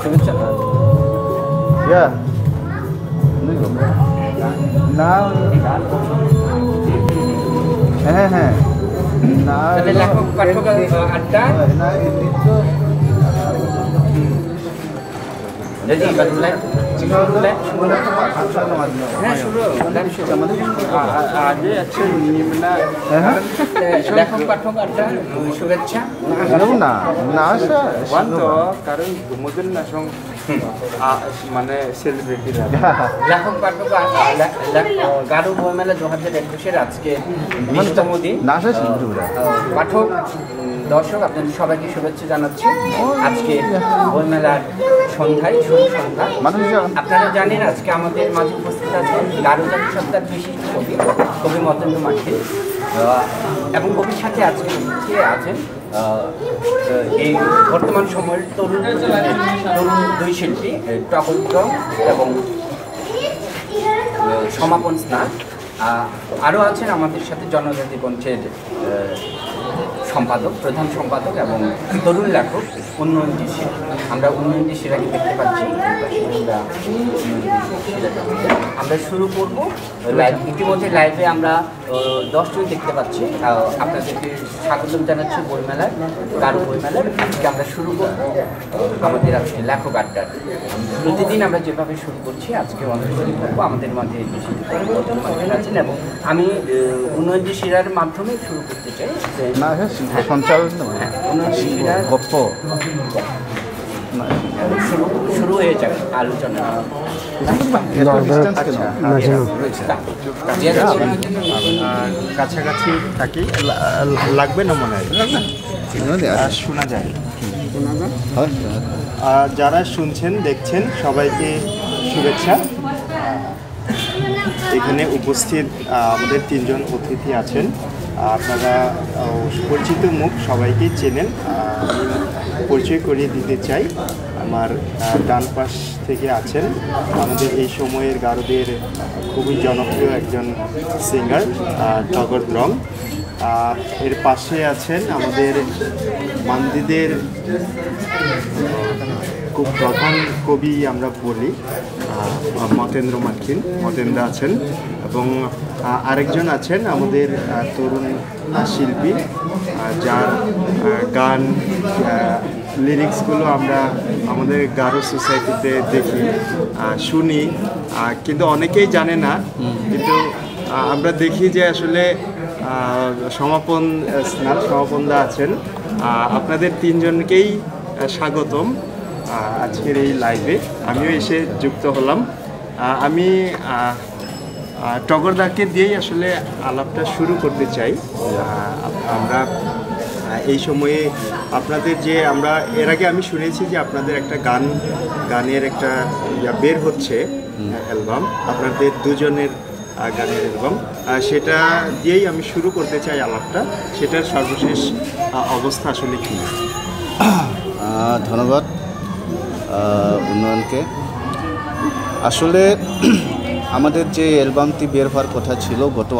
শুভেচ্ছা। Ya. Now. Nah. Ada lakukan patrol ada. Jadi mulai ada action ini mana? lakukan patrol ada শুভেচ্ছা না না আসা ওয়ানতো কারণ মদন না সং মানে সেলিব্রিটি লাখক পাঠক গারো বইমেলা 2021 আজকে 20তম দিন না আসা শিল্পীরা পাঠক দর্শক আপনাদের সবাইকে শুভেচ্ছা জানাচ্ছি। আজকে বইমেলার সন্ধ্যায় শুভ সন্ধ্যা। আপনারা জানেন আজকে আমাদের মাঝে উপস্থিত আছেন গারো জাতি সত্তার বিশিষ্ট কবি মতেন্দ্র মার্কিন এবং কবির সাথে আজকে আছেন এই বর্তমান সময়ের তরুণ দুই শিল্পী টগর এবং সমাপন স্নান। আরও আছেন আমাদের সাথে জনজাতি মঞ্চের সম্পাদক, প্রধান সম্পাদক এবং তরুণ লেখক উন্নয়নজি শিরা। আমরা উন্নয়নজি শিরাকে দেখতে পাচ্ছি। আমরা শুরু করব লাইভ। ইতিমধ্যে লাইভে আমরা 10 জন দেখতে পাচ্ছি। আপনাদেরকে স্বাগতম জানাচ্ছি বইমেলায়, গারো বইমেলায়। আজকে আমরা শুরু করব আমাদের আজকে লেখক আড্ডার। প্রতিদিন আমরা যেভাবে শুরু করছি আজকেও আমরা শুরু করবো। আমাদের মাঝে আছেন এবং আমি উন্নয়নজি শিরার মাধ্যমে শুরু করতে চাই। সঞ্চালন উন্নয়নজি শিরার গপ্প শুরু হয়ে যাবে আলোচনা। কাছাকাছি থাকি লাগবে না মনে হয় শোনা যায়। যারা শুনছেন দেখছেন সবাইকে শুভেচ্ছা। এখানে উপস্থিত আমাদের 3 জন অতিথি আছেন। আপনারা পরিচিত মুখ সবাইকে চেনেন। আমি পরিচয় করিয়ে দিতে চাই। আমার ডান পাশ থেকে আছেন আমাদের এই সময়ের গারোদের খুবই জনপ্রিয় একজন সিঙ্গার টগর দ্রং। এর পাশে আছেন আমাদের মান্দিদের খুব প্রধান কবি আমরা বলি মতেন্দ্র মার্কিন, মতেন্দ্র আছেন এবং আরেকজন আছেন আমাদের তরুণ শিল্পী যার গান লিরিক্সগুলো আমরা আমাদের গারো সোসাইটিতে দেখি শুনি, কিন্তু অনেকেই জানে না। কিন্তু আমরা দেখি যে আসলে সমাপনদা আছেন। আপনাদের 3 জনকেই স্বাগতম আজকের এই লাইভে। আমিও এসে যুক্ত হলাম। আমি টগরদাকে দিয়েই আসলে আলাপটা শুরু করতে চাই। আমরা এই সময়ে আপনাদের যে আমরা এর আগে আমি শুনেছি যে আপনাদের একটা গানের একটা বের হচ্ছে অ্যালবাম, আপনাদের 2 জনের গানের অ্যালবাম, সেটা দিয়েই আমি শুরু করতে চাই আলাপটা। সেটার সর্বশেষ অবস্থা আসলে কী? ধন্যবাদ উন্নয়নকে। আসলে আমাদের যে অ্যালবামটি বের হওয়ার কথা ছিল গত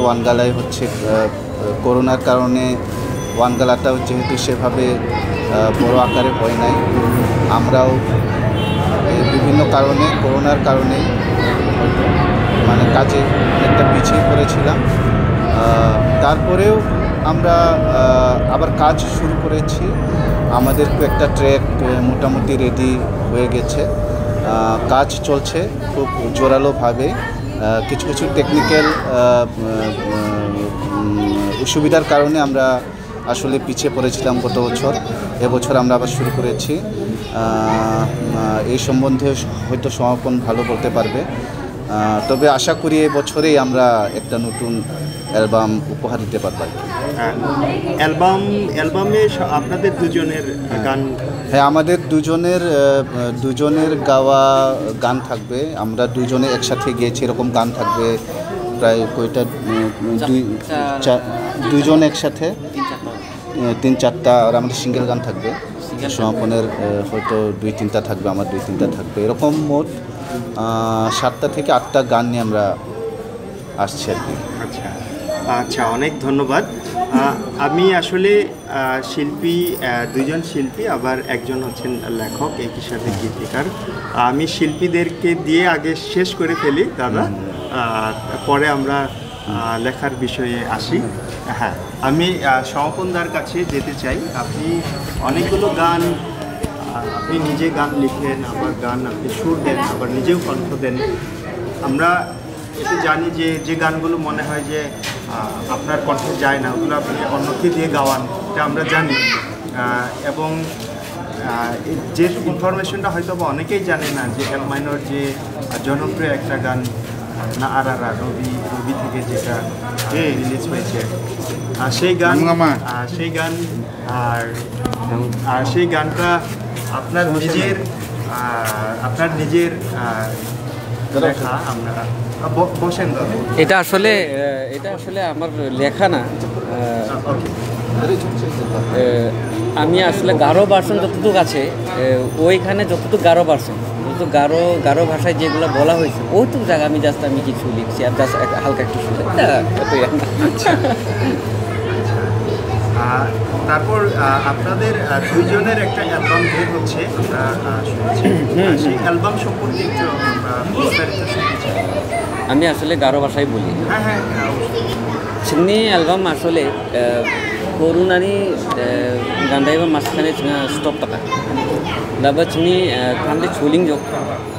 ওয়ানগালায় হচ্ছে করোনার কারণে ওয়ানগালাটাও যেহেতু সেভাবে বড় আকারে হয় নাই, আমরাও বিভিন্ন কারণে করোনার কারণে মানে কাজে অনেকটা পিছিয়ে পড়েছিলাম। তারপরেও আমরা আবার কাজ শুরু করেছি। আমাদের একটা ট্র্যাক মোটামুটি রেডি হয়ে গেছে, কাজ চলছে খুব জোরালোভাবে। কিছু কিছু টেকনিক্যাল অসুবিধার কারণে আমরা আসলে পিছিয়ে পড়েছিলাম গত বছর। এবছর আমরা আবার শুরু করেছি। এই সম্বন্ধে হয়তো সমাপন ভালো বলতে পারবে, তবে আশা করি এই বছরেই আমরা একটা নতুন অ্যালবাম উপহার দিতে পারব। অ্যালবামে আপনাদের 2 জনের গান? হ্যাঁ, আমাদের দুজনের গাওয়া গান থাকবে। আমরা 2 জনে একসাথে গিয়েছি, এরকম গান থাকবে প্রায় কয়টা, 2 জন একসাথে 3-4টা, আর আমাদের সিঙ্গেল গান থাকবে। সমাপনের হয়তো 2-3টা থাকবে, আমার 2-3টা থাকবে। এরকম মোট 7টা থেকে 8টা গান নিয়ে আমরা আসছি আর কি। আচ্ছা, অনেক ধন্যবাদ। আমি আসলে শিল্পী, দুজন শিল্পী আবার একজন হচ্ছেন লেখক, একই সাথে গীতিকার। আমি শিল্পীদেরকে দিয়ে আগে শেষ করে ফেলি দাদা, পরে আমরা লেখার বিষয়ে আসি। হ্যাঁ, আমি সমাপনদার কাছে যেতে চাই। আপনি অনেকগুলো গান, আপনি নিজে গান লিখেন, আবার গান আপনি সুর দেন, আবার নিজেও কণ্ঠ দেন। আমরা এটা জানি যে যে গানগুলো মনে হয় যে আপনার কণ্ঠে যায় না, ওগুলো আপনি অন্যকে দিয়ে গাওয়ান, এটা আমরা জানি। এবং যে ইনফরমেশনটা হয়তো বা অনেকেই জানে না যে এল মাইনর যে জনপ্রিয় একটা গান না আরারা রবি থেকে যেটা রিলিজ হয়েছে, সেই গান আর সেই গানটা আপনার নিজের লেখা। আমরা বসেন দাদা। এটা আসলে আমার লেখা না। আমি আসলে গারো ভার্সন যতটুকু আছে, ওইখানে যতটুকু গারো ভার্সন, গারো ভাষায় যেগুলো বলা হয়েছে ওইটুকু জায়গা আমি কিছু লিখছি, আর জাস্ট হালকা একটু শুনে। তারপর আপনাদের দুইজনের একটা অ্যালবাম বের হচ্ছে, আমরা শুনেছি। সেই অ্যালবাম সম্পর্কে একটু বিস্তারিত শুনতে চাই। আমি আসলে গারো ভাষায় বলি। হ্যাঁ, Sini album asole corona ni gandai ba maskane chinga stop taka. Laba chini kamde choling jo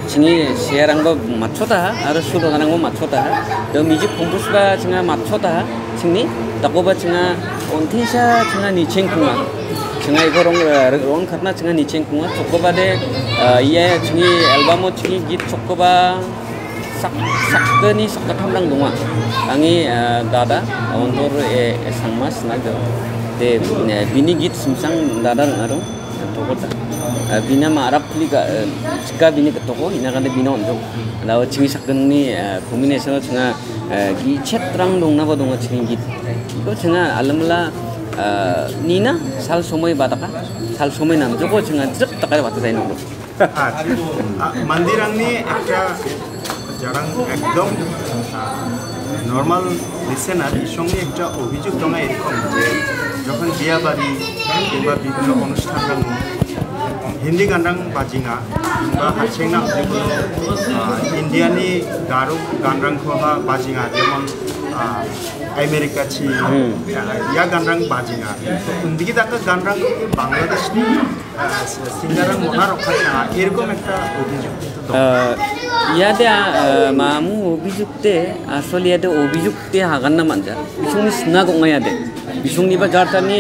chini share angba machota ha aro sudo ganang ba machota ha. Do music compose ba chinga machota ha chini tako ba chinga ontisha chinga nicheng kunga. Chinga rong khatna chinga nicheng kunga chokoba de iya chini album o chini git chokoba sakni sakatamlang dunga angi dada ontor sangmas naga de bini git simsang dada ngaro tokota bina marap liga chika bini toko ina kande bina onjo lawa chingi sakni combination chinga gi chetrang dongna ba donga chingi git iko chinga alamla nina sal somoi bataka sal somoi nam joko chinga jep takare bata dai nongro mandirangni ekta যারা একদম normal listener সঙ্গে একটা অভিযোগ দমা এরকম যে যখন বিয়া বাড়ি কিংবা বিভিন্ন অনুষ্ঠান হিন্দি গান বাজিঙা বা হাইছেংনা যেগুলো ইন্ডিয়ানি গারো গান খোহা বাজিঙা যেমন আমেরিকা ছি ইয়া গান বাজিঙা উন্দিকে তাকে গান বাংলাদেশনি সিঙ্গার মহা রক্ষা এরকম একটা অভিযোগ ইয়াতে মামু অভিযুক্তে আসলে ইয়াতে অভিযুক্তে হাগান না মানজা বিসংনি স্না গঙ্গা ইয়াতে বিসংনি বা জারতানি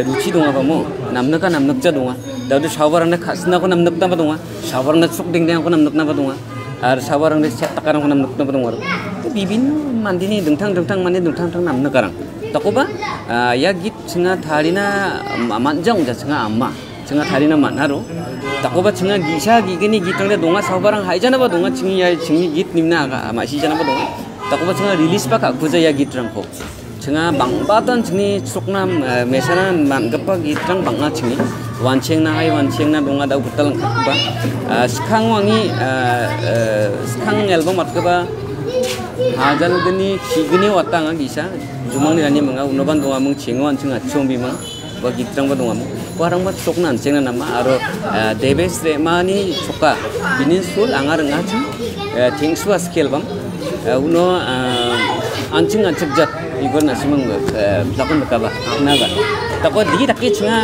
রুচি দङा बामु नामनका नामनकजा दङा दाउदे सावबारांना खासनाखौ नामनकना बा दङा सावबारांना चक देंदेंखौ नामनकना बा दङा आरो सावबारांना सेट ताकारांखौ नामनकना बा दङा बिबिन मानदिनि दोंथां माने दोंथां नामनकारां तकोबा या गीत सिंगा थारिना मानजां जा सिंगा आम्मा सिंगा थारिना मानहारो तकोबा सिंगा गिसा गिगनि गीतंले दङा सावबारां हाइजाना बा दङा सिंनि या सिंनि गीत निमना मासि जाना बा दङा तकोबा सिंगा रिलीज बा खाखुजा या गीतरांखौ सिंगा बांबादान सिंनि सुकना मेसाना मानगप्पा गीतरां बांगा सिंनि वानचेंना हाय वानचेंना दङा दाउ बुताल खाखुबा सिखां वांनि सिखां एल्बम आतकबा हाजालगनि खिगनि वाताङा गिसा जुमांनि रानि मंगा उनबान दङा मं चेंगवान सिंगा चोंबिमा बा गीतरांबा दङा वारांबा चकना आनचेंना नामा आरो देबेस रेमानि चका बिनि सुल आंगा रोङाथिं थेंक्सुआ स्केलबाम उनो आनचिं आनचेकजात इगोर नासिमंग लाकन बकाबा नागा तको दिगि ताकि छिंगा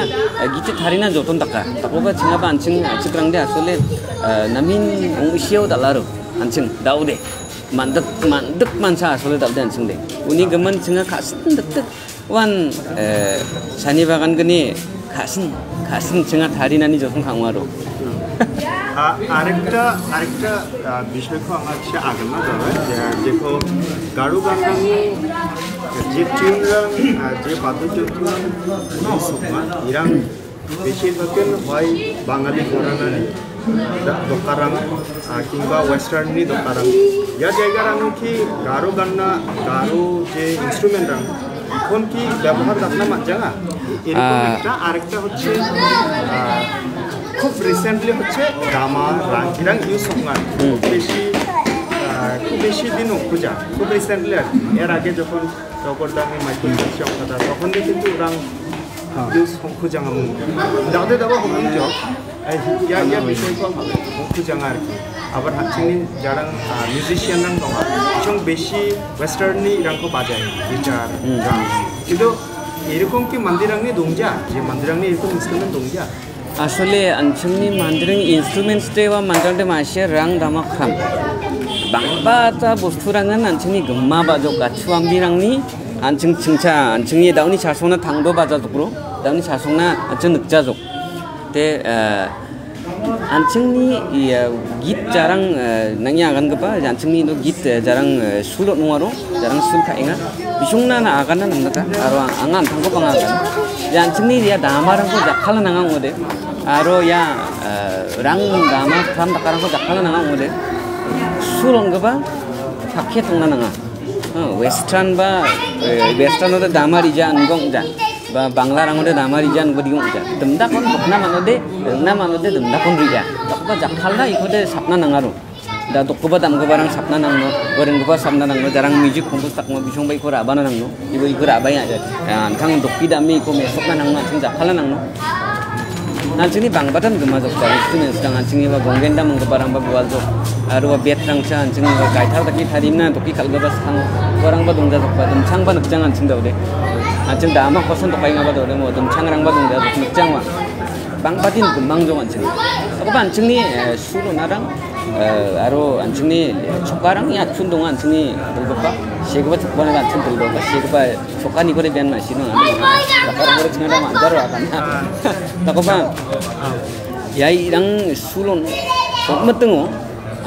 गिति थारिना जतन ताका तकोबा छिंगा बा आनचिं आचिक्रांदे आसले नामिन अंगिसियाव दालारो आनचिं दाउदे mandek mansa asole daउदे आनचिं दे उनि गमन छिंगा खासिन दक वान सानि बागान गनि खासिन छिंगा थारिनानि जतन खांवारो আরেকটা বিষয়কে আমার কাছে আগের না যাবে যেখো গাড়ু গানরানি যে টিউনরাং যে বাদ্যযন্ত্ররাং সুকমা ইরাং বেশিরভাগের হয় বাঙালি ঘরানানি দকারাং কিংবা ওয়েস্টার্ননি দকারাং ইয়া জায়গারাং কি গাড়ু গান্না গাড়ু যে ইনস্ট্রুমেন্টরাং এখন কি ব্যবহার রাখনা মানজাঙা এরকম একটা আরেকটা হচ্ছে খুব রিসেন্টলি হচ্ছে গামা রাং ইউজ হওয়া বেশি খুব বেশি দিন খুঁজা খুব রিসেন্টলি আর কি এর আগে যখন জগরদামি মাইকেল জ্যাকসন কথা তখন দিয়ে কিন্তু orang খুঁজাঙা দাউদে দাবা হমজক ya বিষয় ko খুঁজাঙা আর কি আবার হাতছিনি যারা মিউজিশিয়ান রাং দङ সং বেশি ওয়েস্টার্ননি রাংko বাজায় গিটার ড্রাম কিন্তু এরকম কি মন্দিরাংনি দংজা যে মন্দিরাংনি এরকম ইনস্ট্রুমেন্ট দংজা আসলে আনছংনি মন্দিরাং ইনস্ট্রুমেন্টস দেওয়া মন্দিরাংতে মাসে রাং দামা খাম বাংবাতা বস্তুরাঙান আনছংনি গম্মা বাজক গাছুআমবিরাংनि 안층 층차 안층이 다운이 자손나 당도 받아줬고 다운이 자손나 안층 늑자족 때 안층이 깃 자랑 낭이 아간 거봐 안층이도 깃 자랑 술로 농아로 자랑 술 카잉아 비숑나 아간나 남나가 아로 앙안 당고 방아간 안층이 야 나마랑 거 작칼라 나간 거데 아로 야랑 나마 탐 다카랑 거 작칼라 나간 거데 술온 거봐 파케 통나 나가 western ba western ode damari jan gong ja ba bangla rang ode damari jan godi gong ja demda kon bokna manode demda kon rija dokba jakhalna ikode sapna nangaro da dokba damga barang sapna nangno goreng ba sapna nangno jarang music kompos takmo bisong bai kora abana nangno ibo ikora abai aja antang dokpi dami ko mesokna nangno sing jakhalna nangno nanchini bangbatan gemajok da instrument sedang anchini ba gonggenda menggebarang ba bualjok aru bet rangcha anchini ba gaithar taki tharimna toki kalgaba sang orang ba dongja jok ba dumchang ba nukjang anching daude anching da ama koson tokai nga ba daude mo dumchang rang ba dongja jok nukjang wa bangbatin gemang jok anching ako ba anchini suru narang aru anchini chokarang ya chundong anchini dolgopa shegba chokbane ba anching dolgopa shegba chokani kore ben ma sino bakarang kore chingada manjaro akanna takoba ya irang sulon okmatengo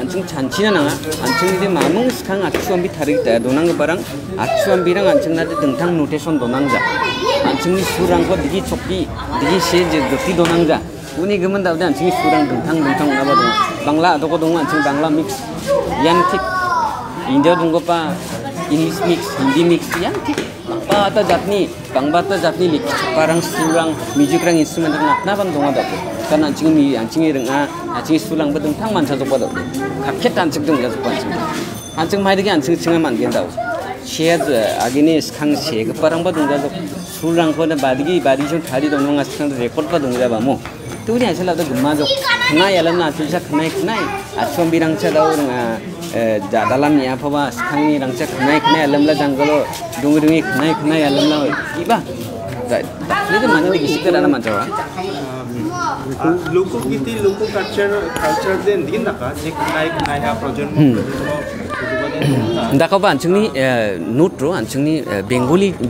anching chanchina nanga anching de mamung skang atsuambi tharigta donang barang atsuambirang anching na dengtang notation donangja anching ni surang ko digi chokki digi se je goti donangja uni gemen daude anching surang dengtang naba dong bangla adoko dong anching bangla mix yan tik india dong pa english mix hindi mix yan tik bangbata jatni lik parang surang music rang instrument rang naban dong ada kan anching renga anching sulang bedeng tang mansa jok bado kakhet anching dong jok anching mai degi anching chinga man gen daw shed agini skang se ge parang badong jok sulang ko na badigi jong thari dong nga skang record ba dong ba mo tuni asala da gumma jok khna yalam na chulsa khna achom birang cha daw renga dalam ya phawa skangni rangcha khna yalam la janggalo dungri khna yalam la iba itu mana di kisah dalam macam লোকগীতি লোক culture দেন দিন নাকা যে খানাই হা প্রজন্ম दाखौबा आंचोंनि नोट्रो आंचोंनि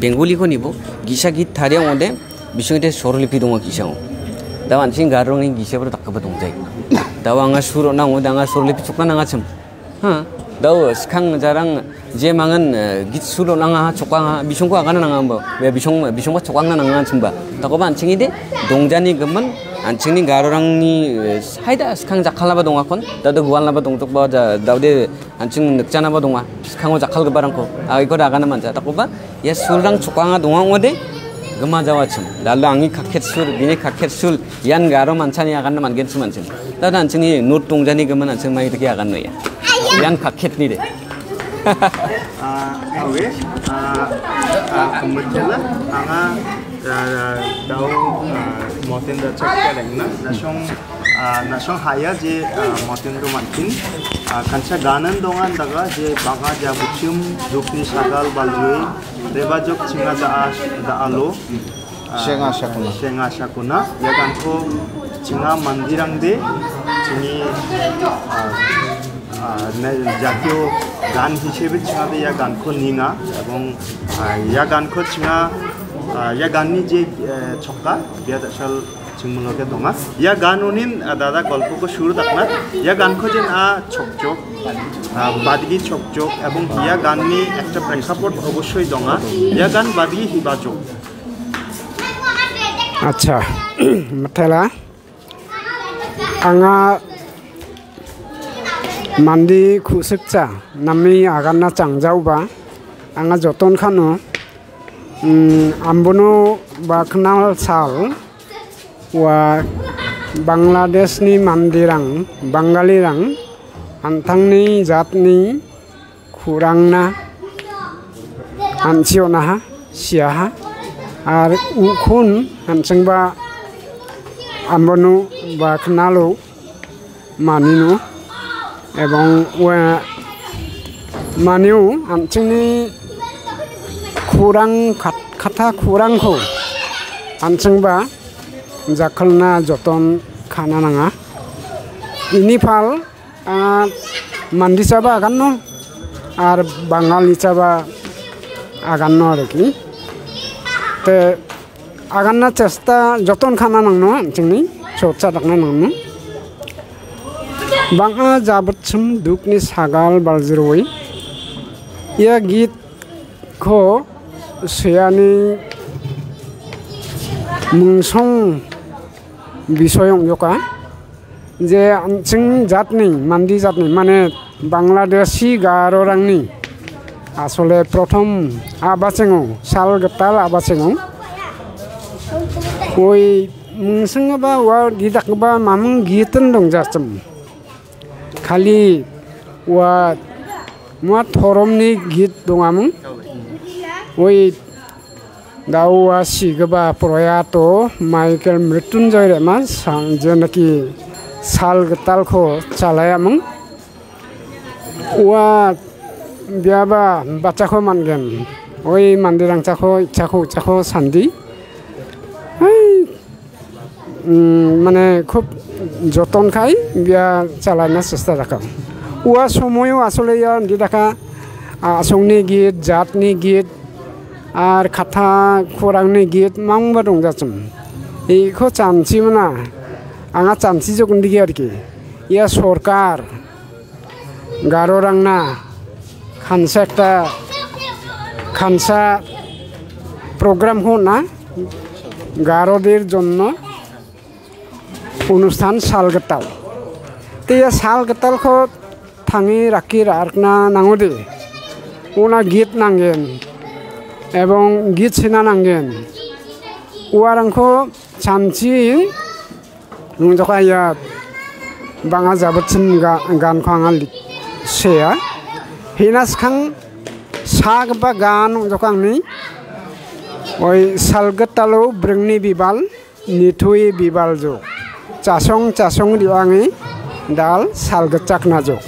बेंगली को निबो गिसा गीत थारियाव ओदे बिसोंते सरलिपि दङ गिसाव दा आंचिं गारंनि गिसाबो दाखौबा दंजाय दा आंगा सुर नांगो दा आंगा सरलिपि चुकना नाङाचोम दा सिखां जारां जे मांगन गीत सुर नाङा चुकाङा बिसोंखौ आगाना नाङामबो बे बिसोंबा चुकांना नाङा चुमबा दाखौबा आंचिंनि दे दंजानि गमन आंचिंनि गारंनि साइदा सिखां जाखालाबा दङाखन दादो गुवालनाबा दंजोबा दाउदे आंचिं नोकजानाबा दङा सिखाङाव जाखाल गबारांखौ आइखौ दागाना मानजा दाखौबा या सुररां चुकाङा दङा ओदे गमा जावाचोम दालो आंनि खाखेत सुर बिनि खाखेत सुर यान गारो मानसानि आगानना मानगेनसो मानसिं दादा आंचिंनि नोट दंजानि गमन आंचिं माइदि आगान नया यान खाखेतनि दे oke kemudian anga daw motin da chakka rengna nasong haya je motin ro mankin kancha ganan dongan daga je banga jabuchum jokni sagal baljoi rebajok chinga da alo senga shakuna ya kanko chinga mandirang de chini জাতীয় গান হিসেবে চিঙাতে ইয়া গানখো নিঙা এবং ইয়া গানখো চিঙা ইয়া গাননি যে ছক্কা বিয়াত আসল চিংমুলকে দঙা ইয়া গান উনিন দাদা গল্পকে শুরু তাকনা ইয়া গানখো যেন ছকচক বাদগি ছকচক এবং ইয়া গাননি একটা প্রেক্ষাপট অবশ্যই দঙা ইয়া গান বাদগি হিবাচক আচ্ছা মাথালা আঙা mandi khusukcha nami aganna changjauba anga joton khano ambono bakhnal sal wa bangladesh ni mandirang bangali rang antangni jatni kurangna ansiona ha siaha ar ukun hansengba ambonu ba knalu maninu ebong maniu hansengni kurang kata kurangko hansengba jakalna joton khana nanga ini phal mandi chaba aganno ar bangali chaba aganno arki te aganna chesta joton khana nangno chingni chotcha dakna nangno banga jabotchum dukni sagal baljroi ia git ko seyani mungsong বিষয়ং joka je ching jatni mandi jatni mane bangladeshi garorangni asole prothom abasengo sal gatal abasengo oi mungsong ba wa didak ba mamung gitan dong jasem khali wa ma thoromni git dongamung oi dawa sigaba proyato Michael Mrityunjay rema sanjenaki sal gatal ko chalayamung wa biaba bacha ko mangen oi mandirang chako sandi মানে খুব যতন খাই বিয়া চালানো চেষ্টা রাখাম ওয়া সময়ও আসলে ইয়ার দেখা আসংনি গীত জাতনি গীত আর খাথা খোরাংনি গীত মাংবা রंजाचम এইখো চানছিমনা आंहा चानसि जगुनदिगे आरोखि इया सरकार गार'रांना খানসা প্রোগ্রামখো না গারোদের জন্য অনুষ্ঠান সালগাতাল তে সালগাতালখো থাঙি রাখি রাখনা নাঙদে ওনা গীত নাंगेन এবং গীত সিনা नांगेन ওয়ারাंखो सानसि जखाया बाङा जाबोथिन गानखौ आंहा सेया हिनासखां सागबा गान जखांनि ओइ सालगातालो ब्रोंनि बिबाल निथुइ बिबाल जो चासं दिवाङि दाल सालगाचाकना जो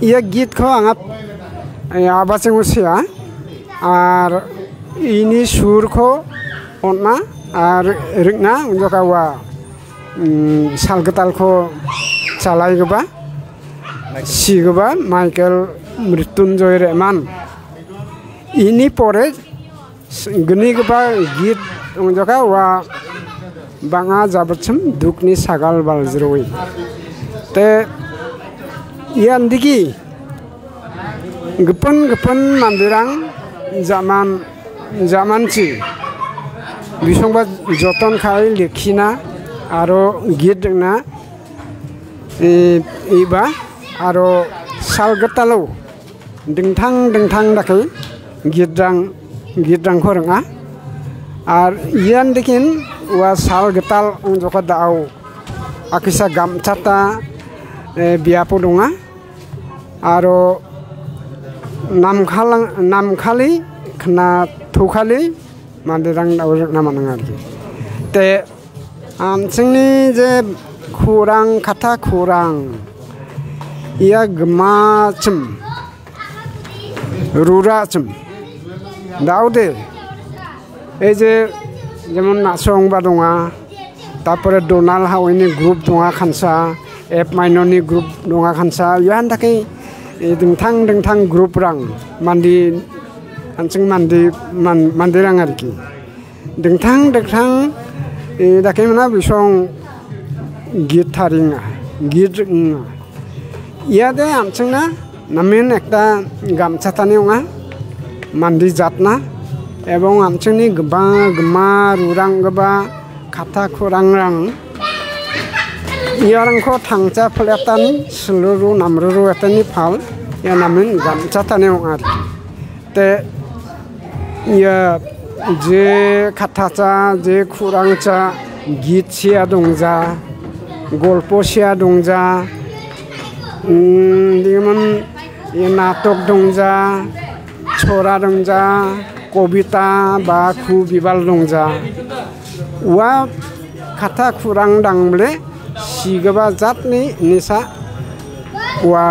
इया गीतखौ आंहा आबाजों सेया आर इनि सुरखौ अनना आर रिंना जखावा सालगातालखौ चालायगोबा सिगोबा माइकेल मृत्युंजय रेमान इनि परे गनिगोबा गीत जखा वा बाङा जाबोथिम दुखनि सागाल बालज्रोइ ते यानदिगि गोपन मानदिरां जामानसि बिसंबा जतन खाय लेखिना आरो गीत दोंना इबा आरो सालगातालो दोंथां दाखै गीतरांखौ रोङा आर इयान देखिन वा सालगाताल जखा दाव आखिसा गामचाता बियापो दङा आरो नामखालि खना थौखालि मानदिरां दाव रोंना मानङा आरोखि ते जोंनि जे खौरां खाथा खौरां इया गोमाचम रुराचम दाउदे এই যে যেমন নাচংবা দङा তারপরে ডোনাল্ড হাওয়াইনি গ্रुप दङा खानसा एप माइनरनि ग्रुप दङा खानसा यान थाखाय दोंथां ग्रुप रां मान्दि आनसिं मान्दि रां आरोखि दोंथां दाखाय मना बिसं गीत थारिङा गीत ইয়াদে আমচিংনা নামেন একটা গামছা তানিওঙা মান্দি জাতনা এবং আমচিংनि गोमा रुरां गोबा खाथा खुरांरां ইয়ারাंखौ थांचा फलेतानि सुलुरु नामरुरु एतानि फाल या नामेन गामचा तानिओङा ते या जे खाथाचा जे खुरांचा गीत सिया दंजा गल्प सिया दंजा दिगमन नाटक दं जा छरा दं जा कविता बा खु बिबाल दं जा वा kata kurang dangle sigaba zatni nisa wa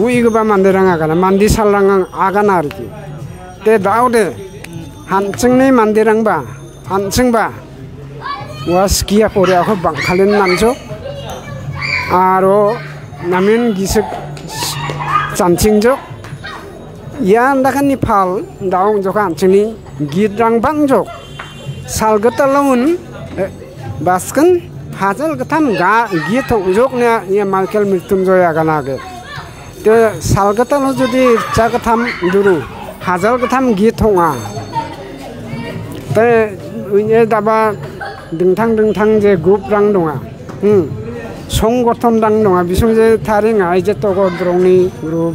uigaba mandirang agana mandi salang agana arki te daude hancingni mandirang ba hancing ba wa skia korea ko bangkhalin nanjo aro namin gisik chancingjo ya ndakani phal daung joka hancingni gidrang bangjok salgatalaun baskan hasil ketam ga gitu ujuknya ya Michael Mrityunjay agana ge te salgata lo jodi cha ketam duru hasil ketam gitu nga te ini daba dingtang je group rang donga songgoton rang donga bisung je taring ai je togo drongni group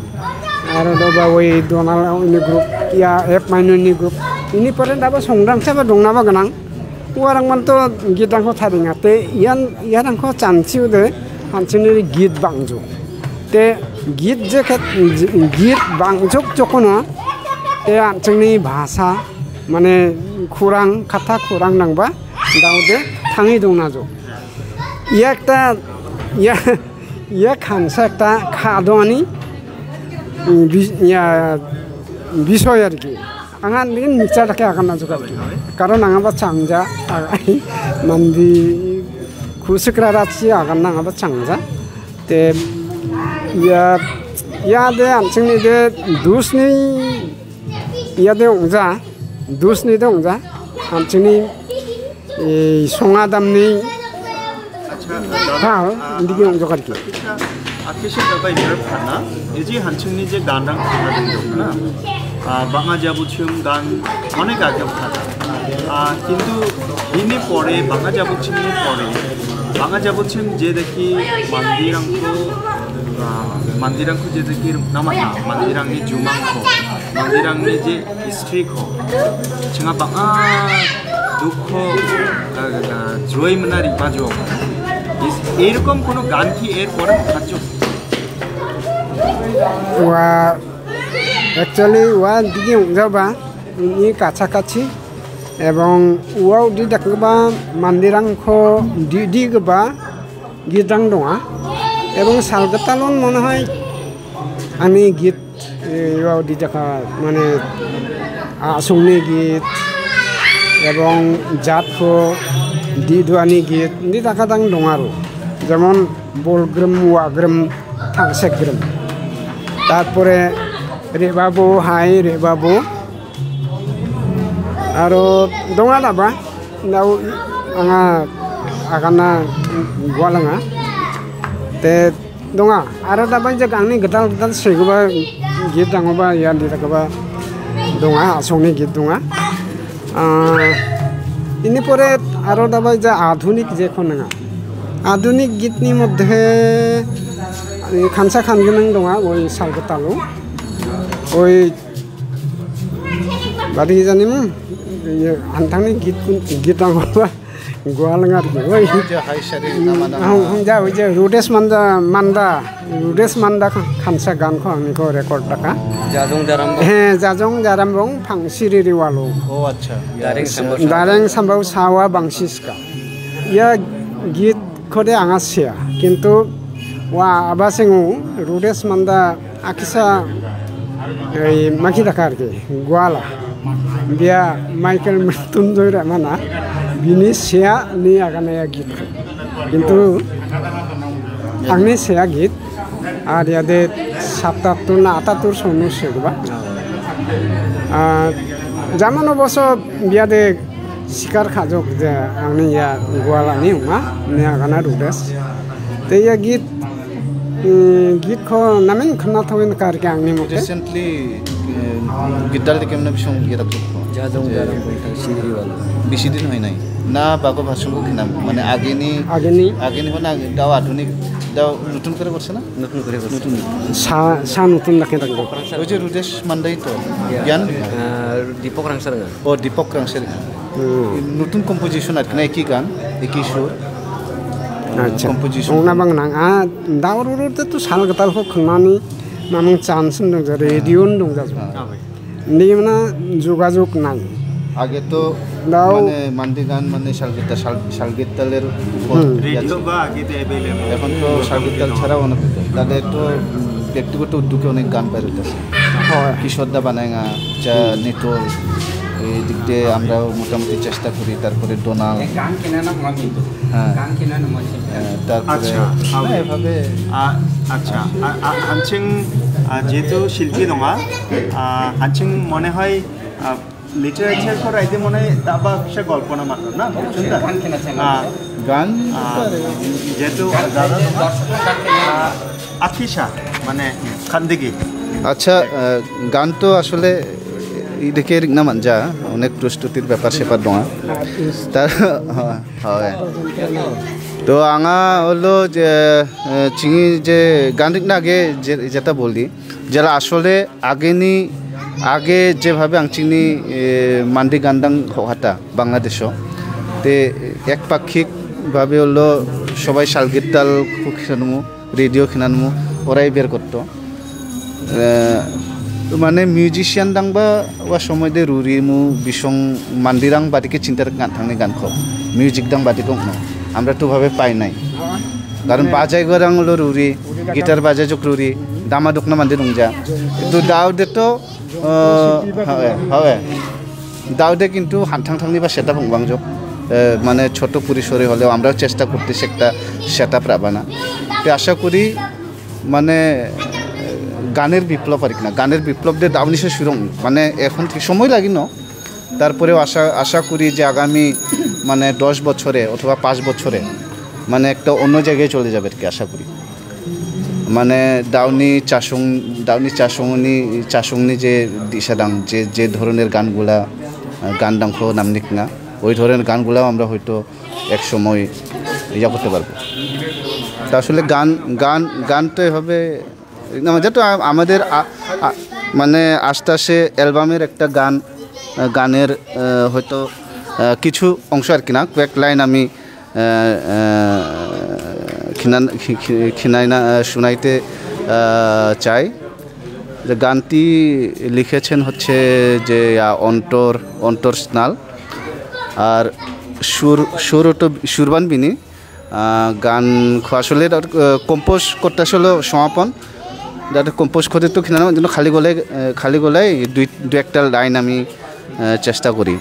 aro daba wei donal ini group ya app mainu ni group ini pore daba songrang saba dongna ba ganang warang manto gidang ko tharinga te yan ko chanchiu de hanchini git bangju te git je khat git bangjok jokono te hanchini bhasha mane khurang khatha khurang nangba daude thangi dongna jo yakta ya khansa ta khadoni ya বিষয় আর কি আঙান দিন মিক্সারটাকে আগানা জোগাড় কারণ আঙাবা চাংজা মান্দি খুশিকরা রাখছি আগান আঙাবা চাংজা তে ইয়াদে আনছিংনি দে দুসনি ইয়াদে অংজা দুসনি দে অংজা আনছিংনি সঙা দামনি হ্যাঁ দিকে জোগাড় কি 아케시 가가 이를 파나 이제 한층니 제 간랑 하는 거구나 বাংলা যাবুছিম গান অনেক আগে থাকা কিন্তু ইনি পরে বাংলা যাবুছিমের পরে বাংলা যাবুছিম যে দেখি 만디랑코 যে দেখি নামানা 만디랑니 주망코 만디랑니 যে হিস্ট্রি코 제가 বাংলা দুঃখ জয় মনারি বাজো এরকম কোনো গান কি এর পরে থাকছো Actually, wa digi ungjaba ini kaca-kaci, ebong uau di dakba mandirang ko di gba gidang donga, ebong salgatalon mone hoy ani git uau di daka mane asungni git, ebong jat ko di duani git di daka dang dongaru, যেমন bolgrem wagrem tangsegrem, তারপরে রেবাবো high রেবাবো আরো দঙা দাবা নাও আঙা আগানা গোয়ালাঙা তে দঙা আরো দাবা যে গাংনি গদাল গদাল সেগবা গীত দাঙবা ইয়া দিরাকবা দঙা আসংনি গীত দঙা ইনি পরে আরো দাবা যে আধুনিক যে খনঙা আধুনিক গীতনি মধ্যে খানসা খানগোনাং দঙা ওই সালগতালো ওই বাদি জানিম আনথাংনি গীত আঙবা গোয়ালাঙা আর কি ওই যা ওই যে রুডেশ মান্দা খানসা গানখো আংনিখো রেকর্ড টাকা হ্যাঁ জাজং জারামবং ফাংসিরি রিওয়ালো ও আচ্ছা দারেং সাম্বাও সাওয়া বাংসিসকা ইয়া গীত খদে আঙাসিয়া কিন্তু wa abasengu rudes manda akisa maki dakar ke gwala dia Michael Mrityunjay mana bini sia ni agana ya git কিন্তু angni sia git আর ইয়াদে ৭৭ না ৭৮ সন সেগুবা যেমন অবশ্য বিয়াদে শিকার খাজক যে আংনি ইয়া গোয়ালানি হুমা নি আগানা রুদেস তে ইয়া গীত ko namin khna thawin kar ke angni mo recently gidar de kemna bisong gira to jajong jaram siri wala বেশি দিন হয় নাই না বাগো ভাষণও কি নাম মানে আগেনি হনা দাও আধুনিক দাও নতুন করে করছে না নতুন করে নতুন নতুন রাখে থাকবো ওই যে রুদেশ মান্দাই তো জ্ঞান দীপক রাংসার ও দীপক রাংসার নতুন কম্পোজিশন আর না একই গান একই সুর composition na bang nang daurur te tu sal gatal ko khmani नामं चान्स दं जा रेडिअ दं जा नि माने যোগাযোগ নাই আগে তো দাও মানে মান্দি গান মানে শালগীতালের রেডিও বা আগে তো অ্যাভেলেবল এখন তো শালগীতাল ছাড়াও অনেক তাহলে তো ব্যক্তিগত উদ্যোগে অনেক গান বের হইতেছে হয় কিশোরদা বানায়ঙা চা নিটোল এই দিক দিয়ে আমরাও মোটামুটি চেষ্টা করি তারপরে ডোনাল গান কেনা না মই কিন্তু হ্যাঁ গান কেনা না মই তারপরে আচ্ছা, না, এভাবে আচ্ছা হানচিং যেহেতু শিল্পী নঙা হানচিং মনে হয় লিটারেচার করা এতে মনে হয় দাবা সে গল্প না মাত্র না গান কেনা চাই গান যেহেতু দাদা আকিশা মানে খান্দিগি আচ্ছা গান তো আসলে এদিকে না মানজা অনেক প্রস্তুতির ব্যাপার সেপার দোয়া তার হয় তো আঙা হলো যে চিঙি যে গান না আগে যেটা বলি যারা আসলে আগে যেভাবে আংচিনি মান্দি গান্দাং হওয়াটা বাংলাদেশও তে একপাক্ষিকভাবে হলো সবাই শালগীতাল খেনানমু রেডিও খেনানমু ওরাই বের করতো মানে মিউজিশিয়ান দাংবা ওয়া সময় দে রুরিমু বিসং মান্দিরাং বাদিকে চিন্তার গান থাংনি গান খাও মিউজিক দাং বাদিকে আমরা তো ভাবে পাই নাই কারণ বাজাই গরাং হলো রুরি গিটার বাজাই যোগ রুরি দামা দোকনা মান্দি রংজা কিন্তু দাউদে তো হয় দাউদে কিন্তু হানথাং থাংনি বা সেটা ভংবাং যোগ মানে ছোট পরিসরে হলেও আমরাও চেষ্টা করতেছি একটা সেট আপ রাবানা তো আশা করি মানে গানের বিপ্লব আর কি না গানের বিপ্লব দিয়ে দাউনিশে শুরু মানে এখন ঠিক সময় লাগি না তারপরেও আশা করি যে আগামী মানে 10 বছরে অথবা 5 বছরে মানে একটা অন্য জায়গায় চলে যাবে আর কি আশা করি মানে দাউনি চাষংনি যে দিশাদাং যে ধরনের গানগুলা গান দাংখ নামনিক না ওই ধরনের গানগুলাও আমরা হয়তো এক সময় ইয়া করতে পারবো তা আসলে গান তো এভাবে যেহেতু আমাদের মানে আস্তে আস্তে অ্যালবামের একটা গানের হয়তো কিছু অংশ আর কি না কয়েক লাইন আমি শোনাইতে চাই যে গানটি লিখেছেন হচ্ছে যে অন্তর স্নাল আর সুরবান বিনি গান আসলে কম্পোজ করতে আসলে সমাপন যাতে কম্পোজ করতে তো কিনা কিন্তু খালি গলায় দু একটা লাইন আমি চেষ্টা করি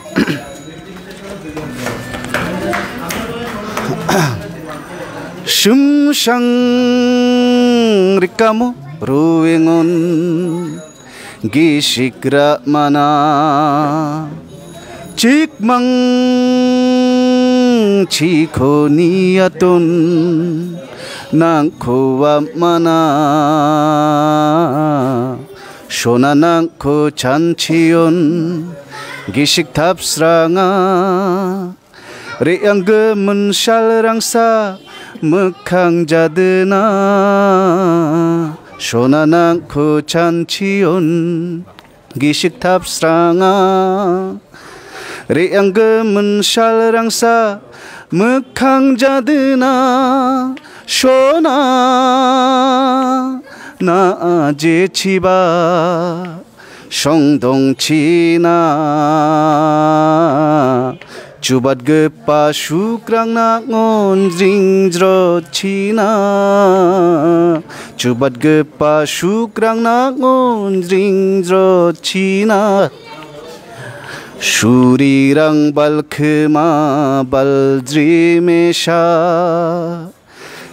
সুমসাং রিকামো রুয়েঙন গিশিকরা মানা চিকমাং চিখনিয়াতন নাংখোয়া মানা সোনা নাংখো চানচিয়ন gisik tapsranga reangge mensyal rangsa mekhang jadena sona nangko cancion gisik tapsranga reangge mensyal rangsa mekhang jadena sona na je chiba Songdongchina Cubat gepa syukrang nak ngonjringjrochina Cubat gepa syukrang nak ngonjringjrochina Surirang balkhema baldrimesha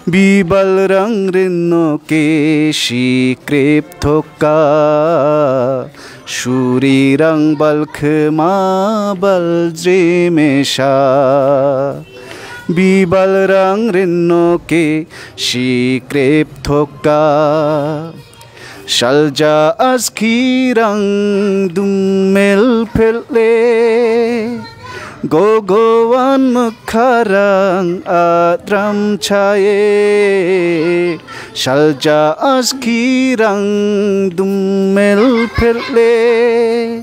Bibal rang reno keshi krep thoka Surirang balkhema baldrimesha Bibal rang reno keshi krep thoka Shalja askirang dummel phelle Gogowan mekharang atram chaye Shalja askirang dummel phelle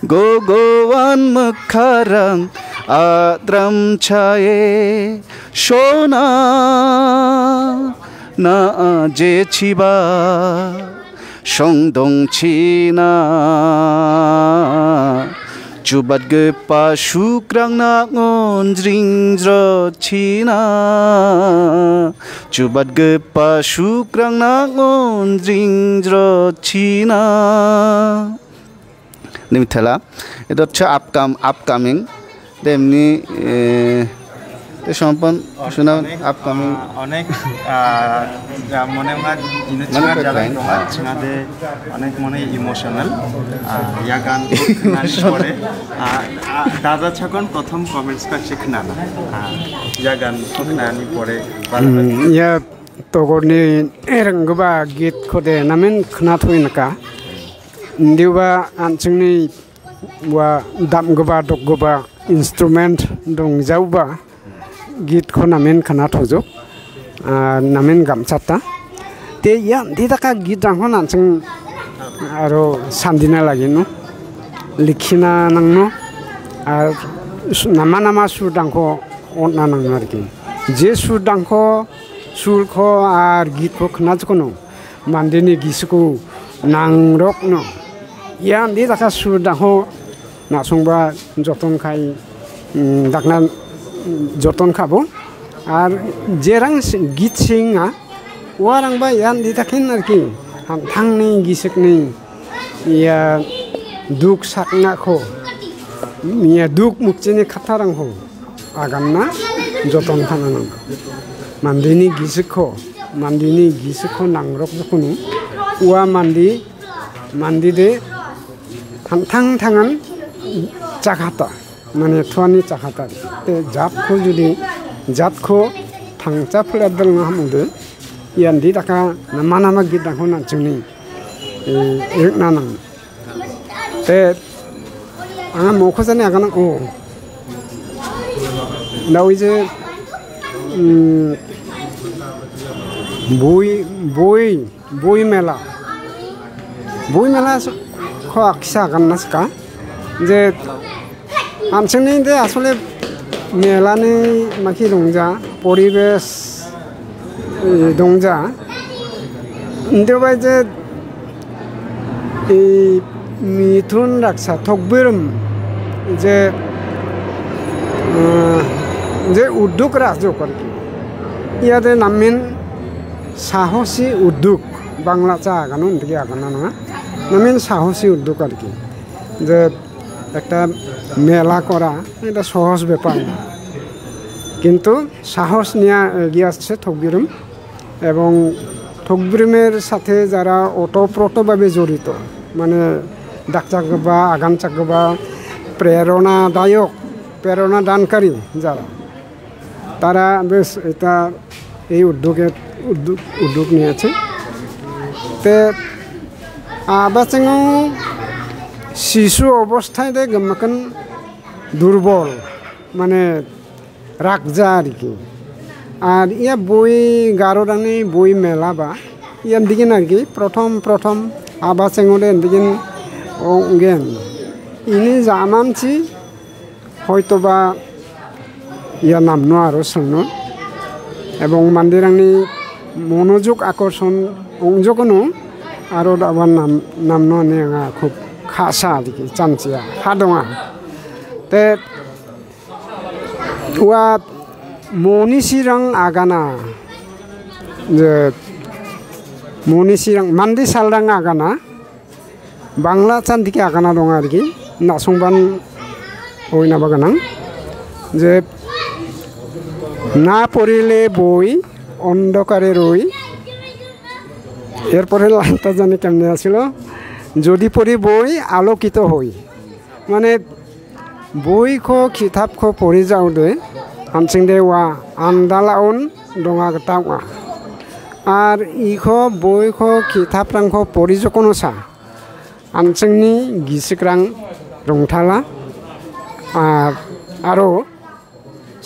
Gogowan mekharang atram chaye Shona na je chiba संदंचिना Cubat gepa syukrang nak ngonjringjrocina Cubat gepa syukrang nak ngonjringjrocina Ini mithala itu hচ্ছে upcoming তেমনি সম্পন শোনা upcoming অনেক মনে হয় ইনোচিনা যারা ছিনাদে অনেক মনে emotional ইয়া গান পরে দাদা ছাকন প্রথম কমেন্টস কাছে খনানা ইয়া গান খনানি পরে ইয়া তগরনি এরঙ্গবা গীত খদে নামেন খনা থইনকা দিবা আনচিংনি wa damgoba dokgoba instrument dongjaoba git ko namen khana thojo namen gamchata te ya didaka git rang nansing aro sandina lagino likhina nangno ar nama surdangko onna nang arki je surdangko surko ar git ko khana jkono mandini gisku nangrok no ya didaka surdangko nasongba joton khai dakna joton khabo ar jerang git singa warang ba yan ditakin arki thangni gisikni ya duk sakna kho ya duk mukchini khatharang ho agamna joton khanana mandini gisikho nangrok jokunu wa mandi de thang চাকাতা মানে থোয়ানি চাকাতা তে জাতখো যদি জাতখো থাংচা ফ্লেদল না হামুদে ইয়ান্দি টাকা নামা গীত ডাকো না जोंनि না নাং তে আঙা মখো জানি আগানা ও নাও যে বই মেলা খো আকসা গান্নাসকা যে আমসিংনি দে আসলে মেলানি মাখি দংজা পরিবেশ দংজা দেবাই যে এই মিথুন রাখসা থকবিরম যে উদ্যোগ রাজক আর কি ইয়াতে নামিন সাহসী উদ্যোগ বাংলা চা আগানো থেকে আগানো না নামিন সাহসী উদ্যোগ আর কি যে একটা মেলা করা এটা সহজ ব্যাপার না কিন্তু সাহস নিয়ে এগিয়ে আসছে থকবিরম এবং থকবিরমের সাথে যারা ওতপ্রোতভাবে জড়িত মানে ডাকচাকবা আগাম চাকবা প্রেরণা দানকারী যারা তারা বেশ এটা এই উদ্যোগ নিয়েছে তে আবাচিং শিশু অবস্থায় দে গমাকান দুর্বল মানে রাগজা আর কি আর ইয়া বই গারোরানি বই মেলা বা ইয়ান দিগিন আর কি প্রথম আবাচিংরে দিগিন গেন ইনি জামামছি হয়তোবা ইয়া নামনো আরো সোনো এবং মন্দিরানি মনোযোগ আকর্ষণ অংজকনো আরো আবার নামনো নে খুব খাসা দিকে চামচিয়া হাদোয়া তে ওয়া মনিসিরাং আগানা যে মনিসিরাং মান্দি সালরাং আগানা বাংলা চান দিকে আগানা দং আর কি নাসংবান হইনা বাগানাং যে না পড়িলে বই অন্ধকারে রই এরপরে লাইনটা জানি কেমনে আছিল যদি পড়ি বই আলোকিত হই মানে বই খো কিতাব খো পড়ি যাও দে হামসিং দে ওয়া আন্দালাউন ডঙা গটাওয়া আর ইখো বই খো কিতাব রাং খো পড়ি যকোনো সা হামসিংনি গিসিকরাং রংথালা আর আরো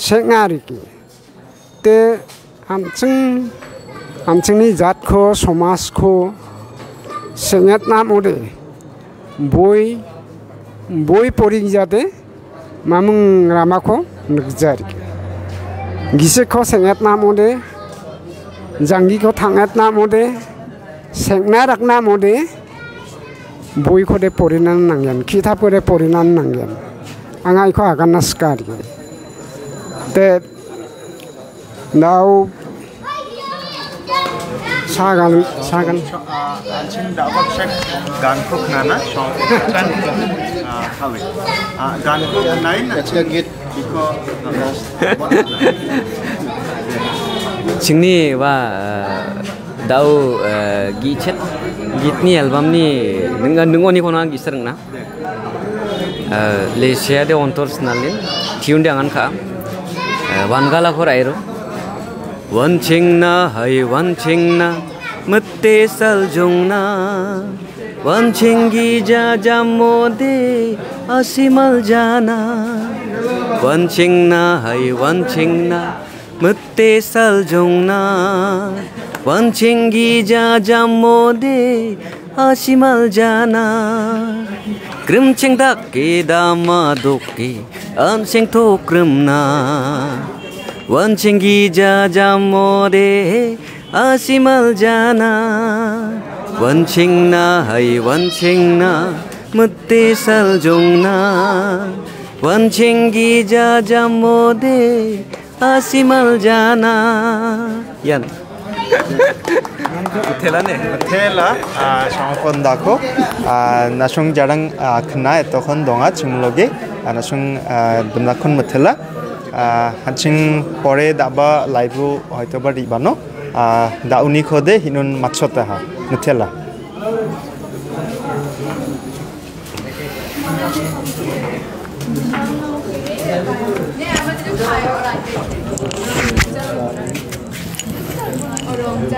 সেঙা আর কি তে হামসিংনি জাতখো সমাজখো সেঙেত নাম ওদে বই পড়ি যাতে মামুং রামাখো নগজা আর কি গিসেখো সেঙেত নাম ওদে জাঙ্গিখো থাঙেত নাম ওদে Sekna rakna mode bui kode porinan nangyan kitab kode porinan nangyan angai ko akan naskar te now sagan Anjing dapat cek gantuk nana song kan kali gantuk lain Kecil git. iko Singni wa dau gicet gitni album ni dengan ni kono gisreng na le share de ontor snalin tune de angan ka wangala khor airo wan chingna hai wan chingna mitte sal jongna wan chingi ja jamode asimal jana wan chingna hai wan chingna mitte sal jongna wan chingi ja jamode asimal jana krim ching dak ke dama doki an sing to krim na wan chingi ja jamode asimal jana wan chingna hai wan chingna mitte sal jongna wan chingi ja jamode asimal jana yan telane tela songkon dako nasung jarang kena etokon donga chimloge nasung dumnakon metela hancing pore daba live hoyto ba ribano da uni khode hinun machota ha metela Orang